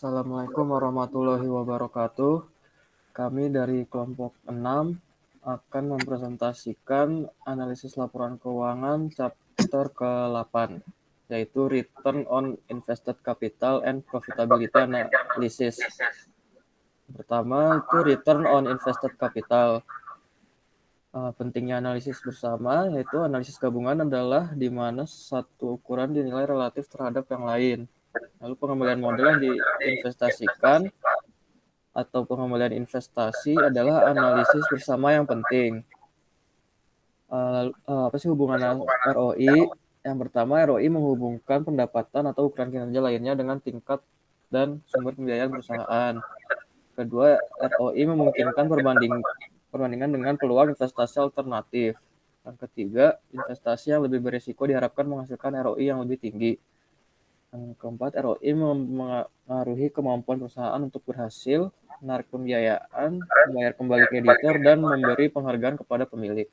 Assalamualaikum warahmatullahi wabarakatuh. Kami dari kelompok 6 akan mempresentasikan analisis laporan keuangan chapter ke-8, yaitu Return on Invested Capital and Profitability Analysis. Pertama itu Return on Invested Capital. Pentingnya analisis bersama, yaitu analisis gabungan adalah di mana satu ukuran dinilai relatif terhadap yang lain. Lalu pengembalian modal yang diinvestasikan atau pengembalian investasi adalah analisis bersama yang penting. Apa sih hubungan ROI? Yang pertama, ROI menghubungkan pendapatan atau ukuran kinerja lainnya dengan tingkat dan sumber pembiayaan perusahaan. Kedua, ROI memungkinkan perbandingan dengan peluang investasi alternatif. Yang ketiga, investasi yang lebih berisiko diharapkan menghasilkan ROI yang lebih tinggi. Yang keempat, ROI mempengaruhi kemampuan perusahaan untuk berhasil menarik pembiayaan, membayar kembali kreditor, dan memberi penghargaan kepada pemilik.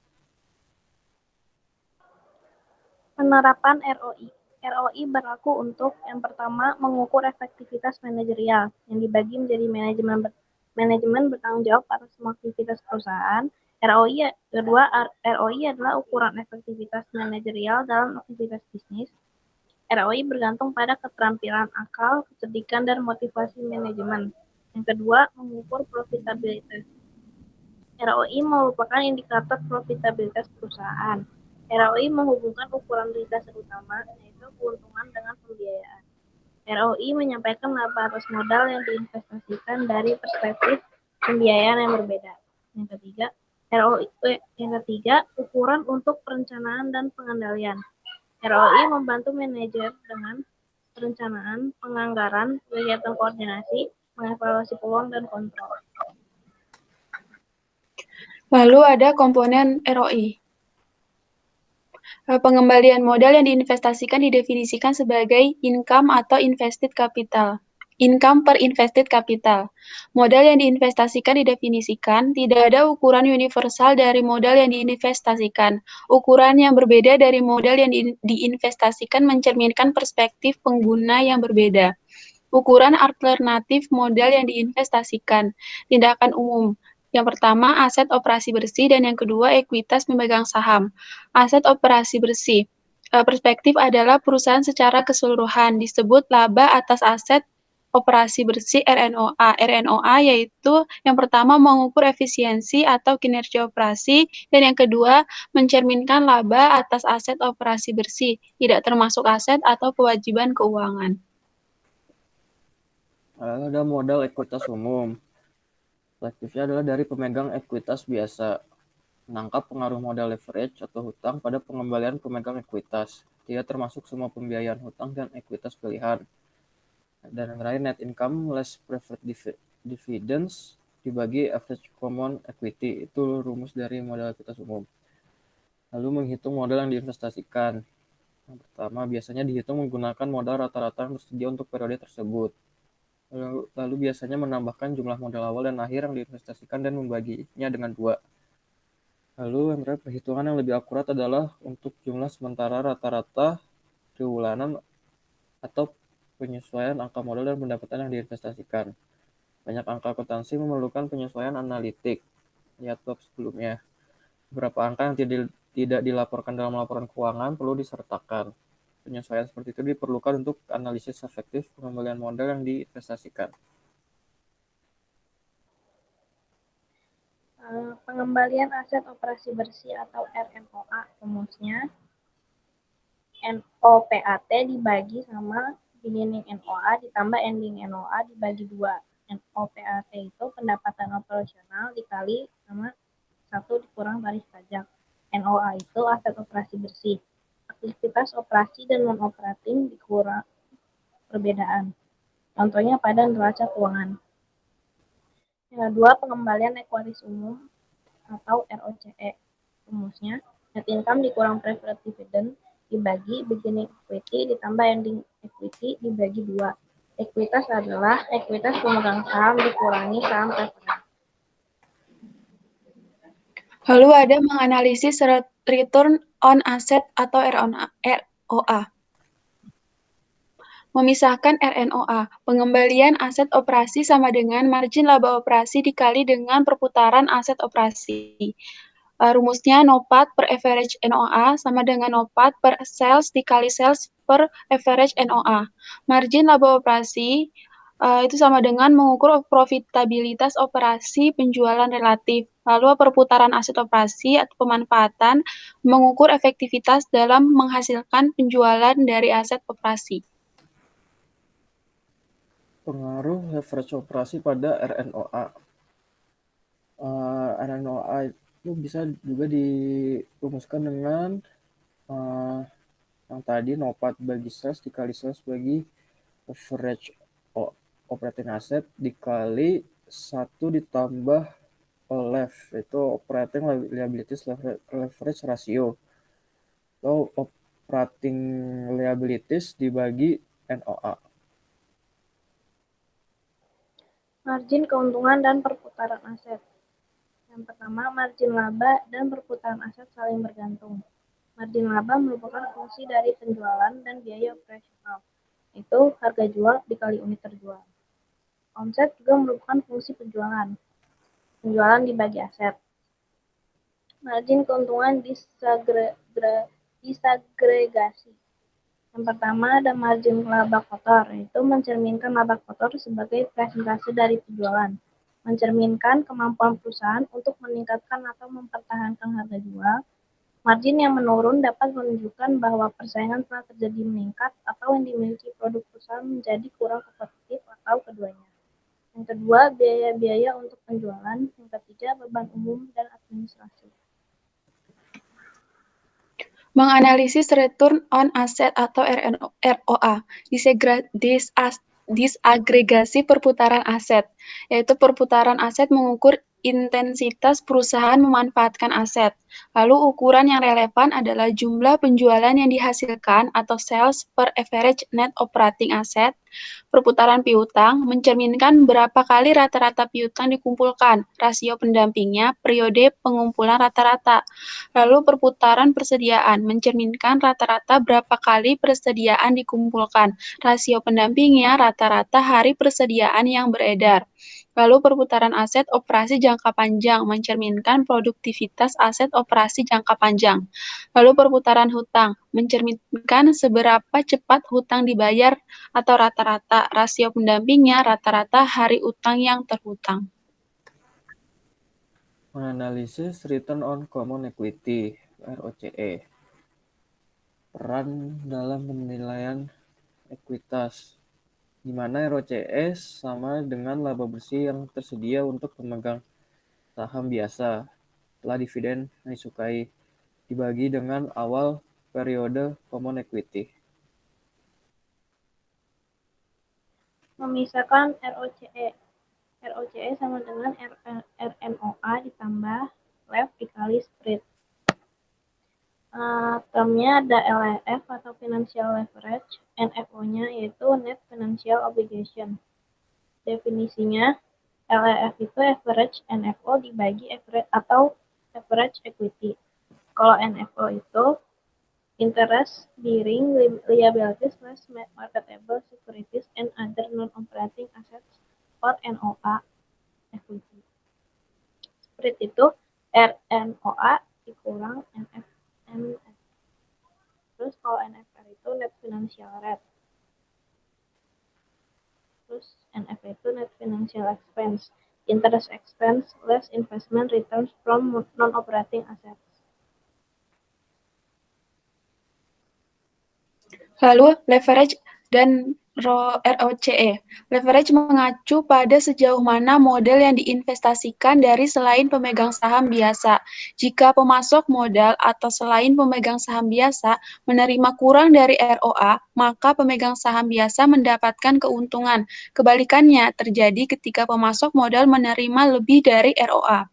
Penerapan ROI. ROI berlaku untuk yang pertama mengukur efektivitas manajerial yang dibagi menjadi manajemen bertanggung jawab atas semua aktivitas perusahaan. Kedua, ROI adalah ukuran efektivitas manajerial dalam aktivitas bisnis. ROI bergantung pada keterampilan akal, kecerdikan, dan motivasi manajemen. Yang kedua, mengukur profitabilitas. ROI merupakan indikator profitabilitas perusahaan. ROI menghubungkan ukuran dasar utama, yaitu keuntungan dengan pembiayaan. ROI menyampaikan laba atas modal yang diinvestasikan dari perspektif pembiayaan yang berbeda. Yang ketiga, ukuran untuk perencanaan dan pengendalian. ROI membantu manajer dengan perencanaan, penganggaran, kegiatan koordinasi, mengevaluasi peluang dan kontrol. Lalu ada komponen ROI. Pengembalian modal yang diinvestasikan didefinisikan sebagai income atau invested capital. Income per invested capital. Modal yang diinvestasikan didefinisikan tidak ada ukuran universal dari modal yang diinvestasikan. Ukuran yang berbeda dari modal yang diinvestasikan mencerminkan perspektif pengguna yang berbeda. Ukuran alternatif modal yang diinvestasikan. Tindakan umum. Yang pertama, aset operasi bersih, dan yang kedua, ekuitas memegang saham. Aset operasi bersih. Perspektif adalah perusahaan secara keseluruhan, disebut laba atas aset operasi bersih RNOA. RNOA yaitu yang pertama mengukur efisiensi atau kinerja operasi, dan yang kedua mencerminkan laba atas aset operasi bersih, tidak termasuk aset atau kewajiban keuangan. Ada modal ekuitas umum. Perspektifnya adalah dari pemegang ekuitas biasa. Menangkap pengaruh modal leverage atau hutang pada pengembalian pemegang ekuitas. Tidak termasuk semua pembiayaan hutang dan ekuitas pilihan. Dan yang terakhir, net income less preferred dividends dibagi average common equity. Itu rumus dari modal ekuitas umum. Lalu menghitung modal yang diinvestasikan. Yang pertama, biasanya dihitung menggunakan modal rata-rata yang tersedia untuk periode tersebut. Lalu biasanya menambahkan jumlah modal awal dan akhir yang diinvestasikan dan membaginya dengan 2. Lalu yang terakhir, perhitungan yang lebih akurat adalah untuk jumlah sementara rata-rata triwulan atau penyesuaian angka modal dan pendapatan yang diinvestasikan. Banyak angka akuntansi memerlukan penyesuaian analitik. Lihat bab sebelumnya. Beberapa angka yang tidak dilaporkan dalam laporan keuangan perlu disertakan. Penyesuaian seperti itu diperlukan untuk analisis efektif pengembalian modal yang diinvestasikan. Pengembalian aset operasi bersih atau RNOA, rumusnya NOPAT dibagi sama beginning NOA ditambah ending NOA dibagi 2. NOPAT itu pendapatan operasional dikali sama 1 dikurang tarif pajak. NOA itu aset operasi bersih. Aktivitas operasi dan non-operating dikurang perbedaan. Contohnya pada neraca keuangan. Yang kedua, pengembalian ekuaris umum atau ROCE. Rumusnya, net income dikurang preferred dividend dibagi beginning equity ditambah ending equity dibagi 2. Ekuitas adalah ekuitas pemegang saham dikurangi saham preferred. Lalu ada menganalisis return on asset atau ROA. Memisahkan RNOA. Pengembalian aset operasi sama dengan margin laba operasi dikali dengan perputaran aset operasi. Rumusnya NOPAT per average NOA sama dengan NOPAT per sales dikali sales per average NOA. Margin laba operasi itu sama dengan mengukur profitabilitas operasi penjualan relatif. Lalu perputaran aset operasi atau pemanfaatan mengukur efektivitas dalam menghasilkan penjualan dari aset operasi. Pengaruh leverage operasi pada RNOA. RNOA itu bisa juga dirumuskan dengan yang tadi NOPAT bagi sales dikali sales bagi average operating asset dikali 1 ditambah OLEV, itu operating liabilities leverage ratio, atau operating liabilities dibagi NOA. Margin keuntungan dan perputaran aset. Yang pertama, margin laba dan perputaran aset saling bergantung. Margin laba merupakan fungsi dari penjualan dan biaya operasional, yaitu harga jual dikali unit terjual. Omset juga merupakan fungsi penjualan dibagi aset. Margin keuntungan disagregasi. Yang pertama ada margin laba kotor, yaitu mencerminkan laba kotor sebagai presentase dari penjualan, mencerminkan kemampuan perusahaan untuk meningkatkan atau mempertahankan harga jual. Margin yang menurun dapat menunjukkan bahwa persaingan telah terjadi meningkat atau yang dimiliki produk perusahaan menjadi kurang kompetitif atau keduanya. Yang kedua, biaya-biaya untuk penjualan. Yang ketiga, beban umum dan administrasi. Menganalisis return on asset atau ROA, disagregasi perputaran aset, yaitu perputaran aset mengukur intensitas perusahaan memanfaatkan aset. Lalu ukuran yang relevan adalah jumlah penjualan yang dihasilkan atau sales per average net operating asset. Perputaran piutang mencerminkan berapa kali rata-rata piutang dikumpulkan, rasio pendampingnya, periode pengumpulan rata-rata. Lalu perputaran persediaan mencerminkan rata-rata berapa kali persediaan dikumpulkan, rasio pendampingnya, rata-rata hari persediaan yang beredar. Lalu perputaran aset operasi jangka panjang mencerminkan produktivitas aset operasi jangka panjang. Lalu perputaran hutang mencerminkan seberapa cepat hutang dibayar atau rata-rata rasio pendampingnya, rata-rata hari utang yang terhutang. Menganalisis return on common equity (ROCE). Peran dalam penilaian ekuitas, di mana ROCE sama dengan laba bersih yang tersedia untuk pemegang saham biasa setelah dividen yang disukai dibagi dengan awal periode common equity. Memisahkan ROCE. ROCE sama dengan RNOA ditambah LEV dikali spread. Termnya ada LEF atau Financial Leverage, NFO-nya yaitu Net Financial Obligation. Definisinya, LEF itu average NFO dibagi average atau average equity. Kalau NFO itu interest bearing liabilities less marketable securities and other non-operating assets or NOA equity. Spread itu RNOA dikurang NF. Terus kalau NFR itu net financial rate. Terus NF itu net financial expense. Interest expense less investment returns from non-operating assets. Lalu leverage dan ROCE. Leverage mengacu pada sejauh mana modal yang diinvestasikan dari selain pemegang saham biasa. Jika pemasok modal atau selain pemegang saham biasa menerima kurang dari ROA, maka pemegang saham biasa mendapatkan keuntungan. Kebalikannya terjadi ketika pemasok modal menerima lebih dari ROA.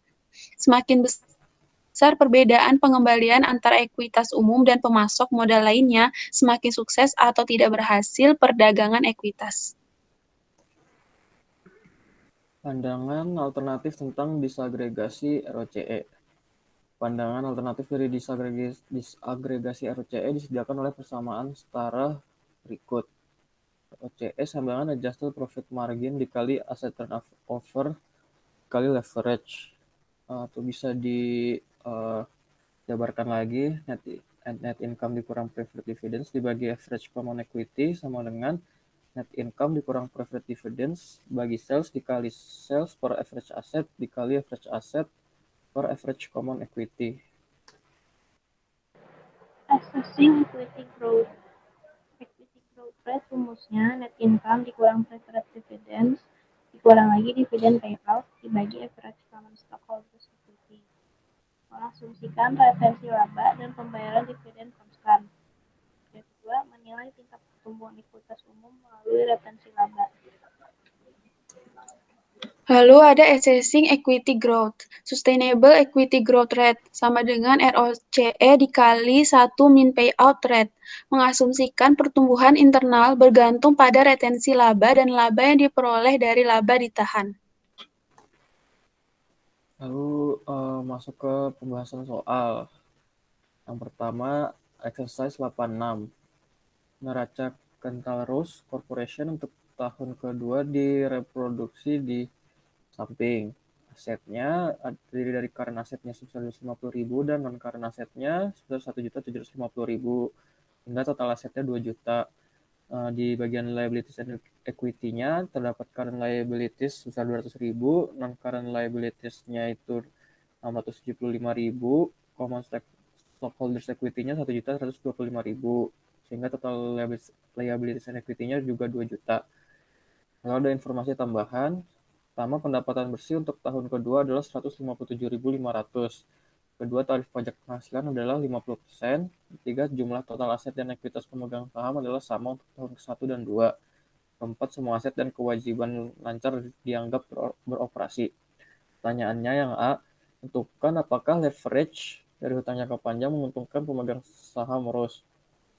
Semakin besar perbedaan pengembalian antara ekuitas umum dan pemasok modal lainnya, semakin sukses atau tidak berhasil perdagangan ekuitas. Pandangan alternatif tentang disagregasi ROCE. Pandangan alternatif dari disagregasi ROCE disediakan oleh persamaan setara berikut. ROCE sama dengan adjusted profit margin dikali asset turnover kali leverage. Atau bisa dijabarkan lagi, net income dikurang preferred dividends dibagi average common equity sama dengan net income dikurang preferred dividends bagi sales dikali sales per average asset dikali average asset per average common equity. Assessing equity growth. Equity growth rate rumusnya net income dikurang preferred dividends dikurang lagi dividen payout dibagi average common stockholders equity. Mengasumsikan retensi laba dan pembayaran dividen konstan. Yang kedua, menilai tingkat pertumbuhan ekuitas umum melalui retensi laba. Lalu ada assessing equity growth. Sustainable equity growth rate sama dengan ROCE dikali 1 min payout rate. Mengasumsikan pertumbuhan internal bergantung pada retensi laba dan laba yang diperoleh dari laba ditahan. Lalu masuk ke pembahasan soal. Yang pertama, exercise 86. Neraca Kental-Rose Corporation untuk tahun kedua direproduksi di samping. Asetnya terdiri dari current asetnya sebesar 250.000 dan non current asetnya sebesar 1.750.000 hingga total asetnya 2 juta. Di bagian liabilities and equity-nya terdapat current liabilities sebesar 200.000, non current liabilities-nya itu 675.000, common stockholders equity-nya 1.125.000, sehingga total liabilities and equity-nya juga 2 juta. Lalu ada informasi tambahan. Pertama, pendapatan bersih untuk tahun kedua adalah 157.500. Kedua, tarif pajak penghasilan adalah 50%. Ketiga, jumlah total aset dan ekuitas pemegang saham adalah sama untuk tahun ke-1 dan 2. Keempat, semua aset dan kewajiban lancar dianggap beroperasi. Pertanyaannya yang A, tentukan apakah leverage dari hutang jangka panjang menguntungkan pemegang saham ROS.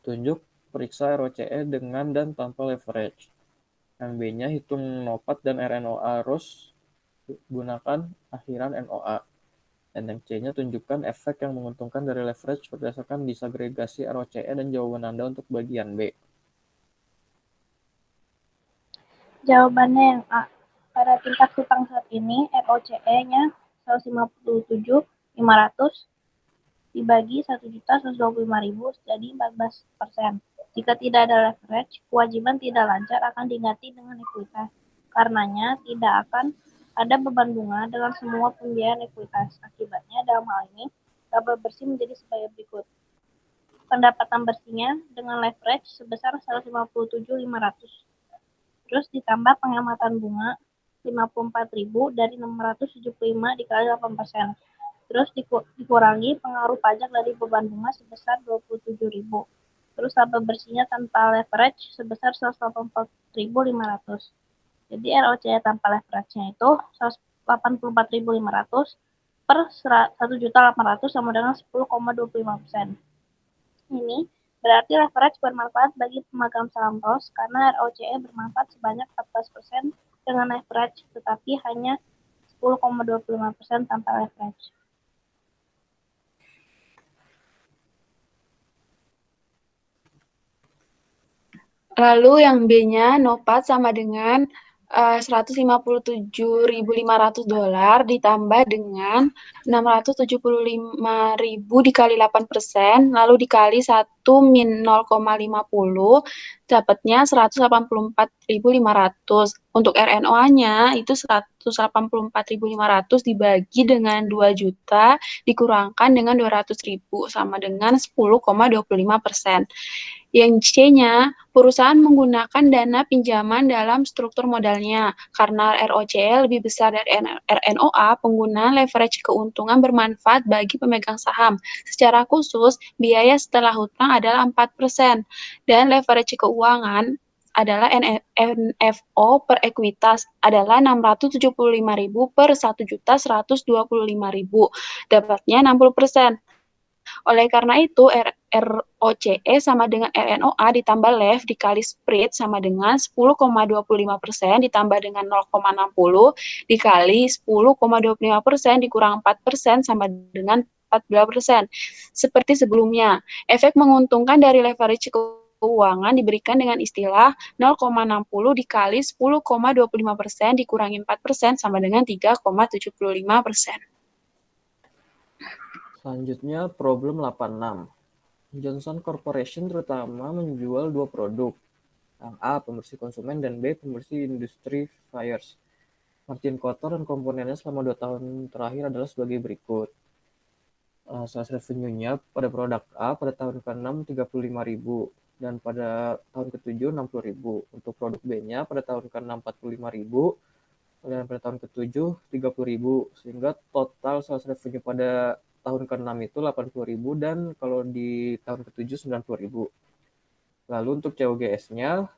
Tunjuk periksa ROCE dengan dan tanpa leverage. Yang B-nya hitung NOPAT dan RNOA ROS gunakan akhiran NOA. Dan yang C-nya tunjukkan efek yang menguntungkan dari leverage berdasarkan disagregasi ROCE dan jawaban Anda untuk bagian B. Jawabannya yang A. Pada tingkat hutang saat ini, ROCE-nya 157.500 dibagi 1.125.000 jadi 14%. Jika tidak ada leverage, kewajiban tidak lancar akan diganti dengan ekuitas. Karenanya, tidak akan ada beban bunga dengan semua pembiayaan ekuitas. Akibatnya, dalam hal ini, laba bersih menjadi sebagai berikut. Pendapatan bersihnya dengan leverage sebesar 157.500. Terus ditambah pengamatan bunga 54.000 dari 675 dikali 8%. Terus dikurangi pengaruh pajak dari beban bunga sebesar 27.000. Terus laba bersihnya tanpa leverage sebesar 184.500. Jadi ROCE tanpa leverage-nya itu 184.500 per 1.800.000 sama dengan 10,25%. Ini berarti leverage bermanfaat bagi pemegang saham ROS karena ROCE bermanfaat sebanyak 14% dengan leverage, tetapi hanya 10,25% tanpa leverage. Lalu yang B-nya NOPAT sama dengan 157.500 ditambah dengan 675.000 dikali 8%, lalu dikali 1 min 0,50, dapatnya 184.500. Untuk RNOA-nya itu 184.500 dibagi dengan 2 juta dikurangkan dengan 200.000 sama dengan 10,25%. Yang C-nya, perusahaan menggunakan dana pinjaman dalam struktur modalnya. Karena ROCE lebih besar dari RNOA, penggunaan leverage keuntungan bermanfaat bagi pemegang saham. Secara khusus, biaya setelah hutang adalah 4%. Dan leverage keuangan adalah NFO per ekuitas adalah 675.000 per 1.125.000. Dapatnya 60%. Oleh karena itu, ROCE sama dengan RNOA ditambah LEV dikali spread sama dengan 10,25% ditambah dengan 0,60 dikali 10,25% dikurang 4% sama dengan 14%. Seperti sebelumnya, efek menguntungkan dari leverage keuangan diberikan dengan istilah 0,60 dikali 10,25% dikurangi 4% sama dengan 3,75%. Selanjutnya problem 86. Johnson Corporation terutama menjual dua produk. Yang A, pembersih konsumen, dan B, pembersih industri fires. Margin kotor dan komponennya selama 2 tahun terakhir adalah sebagai berikut. Sales revenue-nya pada produk A pada tahun ke-6 35.000 dan pada tahun ke-7 60.000. Untuk produk B-nya pada tahun ke-6 45.000 dan pada tahun ke-7 30.000, sehingga total sales revenue pada tahun ke-6 itu 80.000 dan kalau di tahun ke-7 90.000. Lalu untuk COGS-nya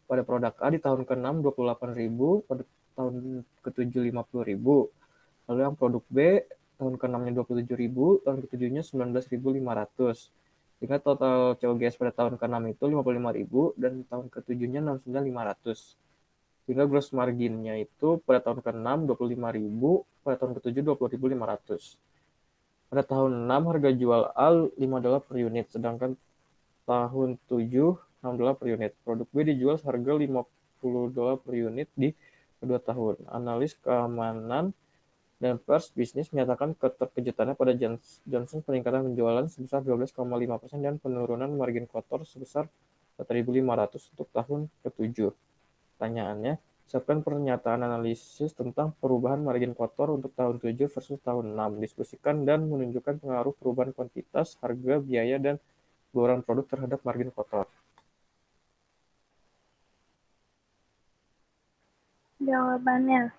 pada produk A di tahun ke-6 28.000, pada tahun ke-7 50.000. Lalu yang produk B tahun ke-6-nya 27.000, tahun ke-7-nya 19.500. Sehingga total COGS pada tahun ke-6 itu 55.000 dan tahun ke-7-nya 69.500. Sehingga gross margin-nya itu pada tahun ke-6 25.000, pada tahun ke-7 20.500. Pada tahun 6 harga jual A $5 per unit, sedangkan tahun 7 $6 per unit. Produk B dijual seharga $50 per unit di kedua tahun. Analis keamanan dan pers bisnis menyatakan keterkejutannya pada Johnson peningkatan penjualan sebesar 12,5% dan penurunan margin kotor sebesar 4.500 untuk tahun ke-7. Pertanyaannya, siapkan pernyataan analisis tentang perubahan margin kotor untuk tahun 7 versus tahun 6. Diskusikan dan menunjukkan pengaruh perubahan kuantitas, harga, biaya, dan bauran produk terhadap margin kotor. Jawabannya,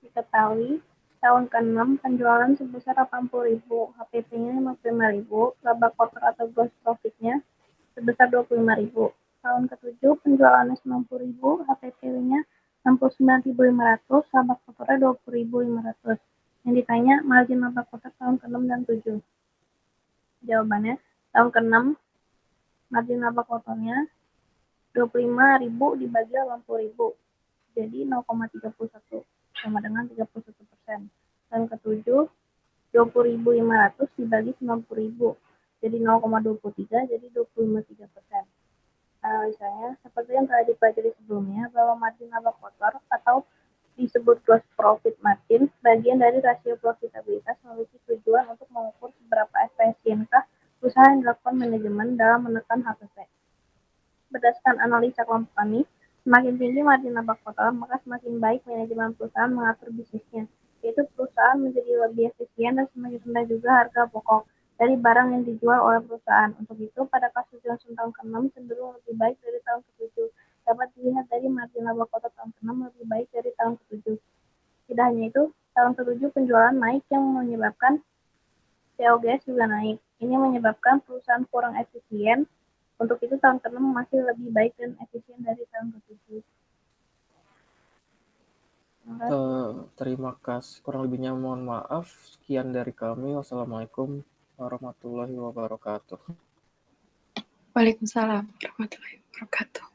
diketahui tahun ke-6 penjualan sebesar 80.000, HPP-nya 55.000, laba kotor atau gross profit-nya sebesar 25.000. Tahun ke-7 penjualannya 90.000, HPP-nya 69.500, laba kotornya 20.500. Yang ditanya margin laba kotor tahun ke-6 dan 7. Jawabannya, tahun ke-6 margin laba kotornya 25.000 dibagi 80.000. Jadi 0,31 sama dengan 31%. Dan ke-7 20.500 dibagi 90.000. Jadi 0,23 jadi 25,3%. Misalnya seperti yang telah dipelajari sebelumnya bahwa margin laba kotor atau disebut gross profit margin bagian dari rasio profitabilitas memiliki tujuan untuk mengukur seberapa efisienkah usaha yang dilakukan manajemen dalam menekan HPP. Berdasarkan analisa kelompok kami, semakin tinggi margin laba kotor, maka semakin baik manajemen perusahaan mengatur bisnisnya, yaitu perusahaan menjadi lebih efisien dan semakin rendah juga harga pokok dari barang yang dijual oleh perusahaan. Untuk itu, pada kasus Johnson tahun ke-6 cenderung lebih baik dari tahun ke-7. Dapat dilihat dari margin laba kotor tahun ke-6 lebih baik dari tahun ke-7. Tidak hanya itu, tahun ke-7 penjualan naik yang menyebabkan COGS juga naik. Ini menyebabkan perusahaan kurang efisien. Untuk itu tahun ke-6 masih lebih baik dan efisien dari tahun ke-7. Terima kasih. Kurang lebihnya mohon maaf. Sekian dari kami. Wassalamualaikum warahmatullahi wabarakatuh. Waalaikumsalam warahmatullahi wabarakatuh.